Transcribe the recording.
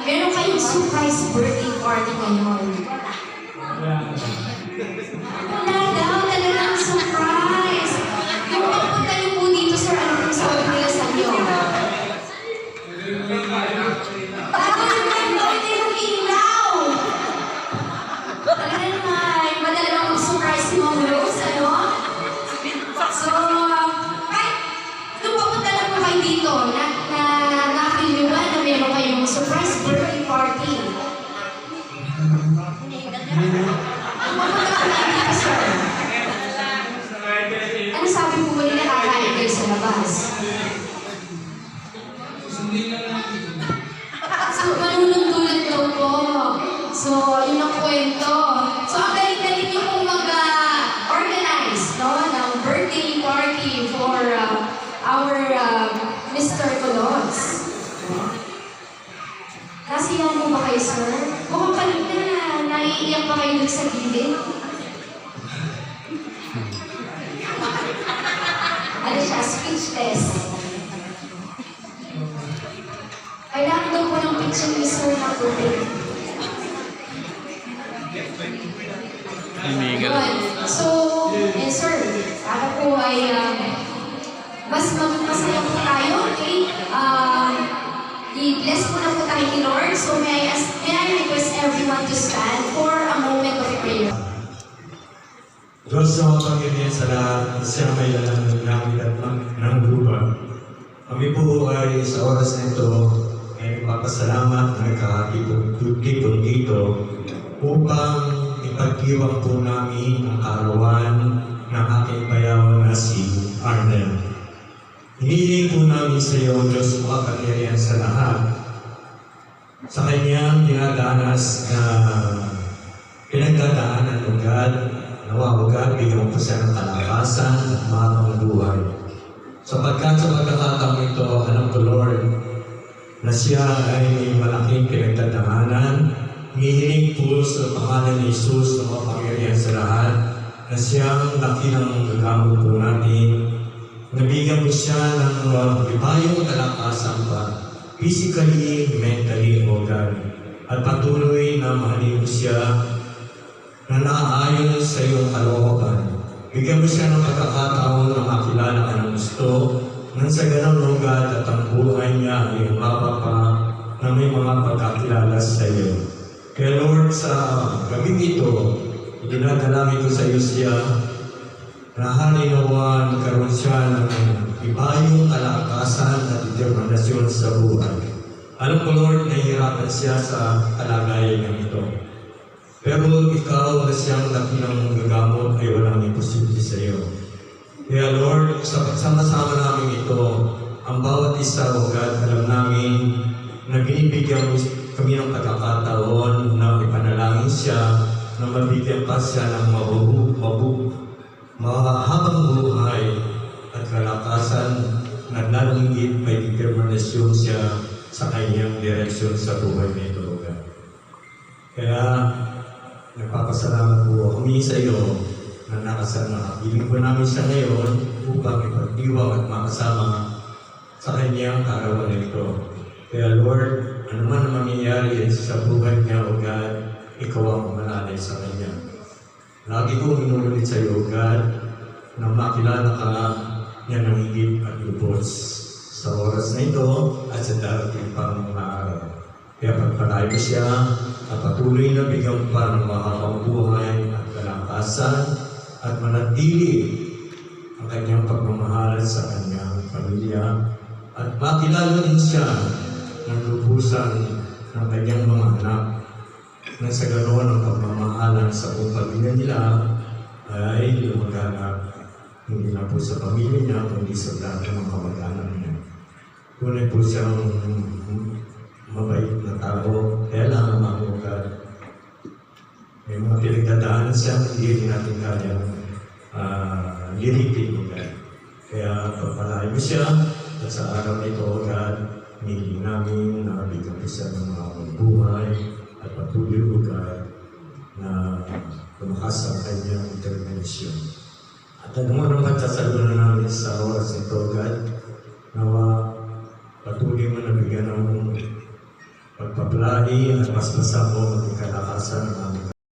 Meron kayong surprise birthday party ngayon. Wala daw, talagang surprise. Yung pagpunta niyo po dito, sir, ano pong sabi nila sa inyo? Bago naman, bakit yung ilaw? Talaga naman, madala lang surprise si Mom Rose, ano? So, kahit nung papunta na po kayo dito, nakakil nyo ba na meron kayong surprise birthday party? Ano sabi po ba nila kakain kayo sa labas? So, manunod-tulad daw po. So, yun ang kwento. So, ang galing-galing nyo pong mag-organize, no, ng birthday party for our Mr. Colos. Nasiyahan mo ba kayo, sir? Mukhang kanina, naiiyak pa kayo sa gilid. Ano siya? Speechless. Kailangan daw po ng picture ni sir na tubig. So, sir, ako po ay mas masaya po tayo, okay? I-bless po na po tayo ni Lord. So may I request everyone to stand for a moment of prayer. Diyos sa mga Panginoon sa lahat, siya may lalang ng langit at ng lupa. Kami po ay sa oras na ito ay magpapasalamat na nagkakakipon dito upang ipagdiwang po namin ang kaarawan ng aking bayaw na si Arnel. Hinihiling po namin sa iyo, Diyos, makapangyarihan sa lahat. Sa kanyang dinadanas na pinagdadaanan ng God, nawa God, bigyan mo po siya ng kalakasan at mahabang buhay. Sapagkat sa pagkakataong ito, alam ko, Lord, na siya ay may malaking pinagdadaanan. Hinihiling po sa pangalan ni Jesus na makapangyarihan sa lahat, na siyang dakilang gagamot po natin. Nabigyan mo siya ng ibayong kalakasan pa, physically, mentally, o God. At patuloy na mahalin mo siya na naaayon sa iyong kalooban. Bigyan mo siya ng pagkakataon na makilala ka ng gusto, nang sa ganang God at ang buhay niya ay umaba pa na may mga pagkakilala sa iyo. Kaya Lord, sa gabing ito, dinadalangin ko sa iyo siya, na halinawa nagkaroon siya ng ibayong kalakasan at determinasyon sa buhay. Alam ko, Lord, nahihirapan siya sa kalagayan ng ito. Pero ikaw na siyang dakilang gagamot ay walang imposible sa iyo. Kaya Lord, sa pagsama-sama namin ito, ang bawat isa, O God, alam namin na binibigyan mo kami ng pagkakataon na ipanalangin siya na mabigyan pa siya ng mahabang buhay at kalakasan na lalunggit may determinasyon siya sa kanyang direksyon sa buhay nito, God. Kaya, nagpapasalamat po kami sa iyo na nakapiling po namin siya ngayon upang ipagdiwang at makasama sa kanyang kaarawan nito. Kaya Lord, ano man ang mangyayari sa buhay niya, O God, ikaw ang manalay sa kanya. Lagi kong inuulit sa iyo, God, na makilala ka niya ng higit at lubos sa oras na ito at sa darating pang mga araw. Kaya pagpalayo mo siya at patuloy na bigyan pa ng mahabang buhay at kalakasan at manatili ang kanyang pagmamahalan sa kanyang pamilya at makilala din siya ng lubusan ng kanyang mga anak na sa ganoon ang pagmamahalan sa buong pamilya nila ay lumaganap hindi na po sa pamilya niya kundi sa lahat ng mga kamag-anak niya. Tunay po siyang mabait na tao, kaya lang mamukad. May mga pinagdadaanan siya, hindi rin natin kaya liritin mo, God. Kaya pagpalayo mo siya, at sa araw na ito, God, hindi namin nakabigyan po siya ng mga buhay at patuloy mo, God, na tumakas ang kanyang determinasyon. At ano mo naman sasalunan namin sa oras nito, God, nawa patuloy mo na bigyan ng pagpapalagi at mas masamo maging kalakasan ng aming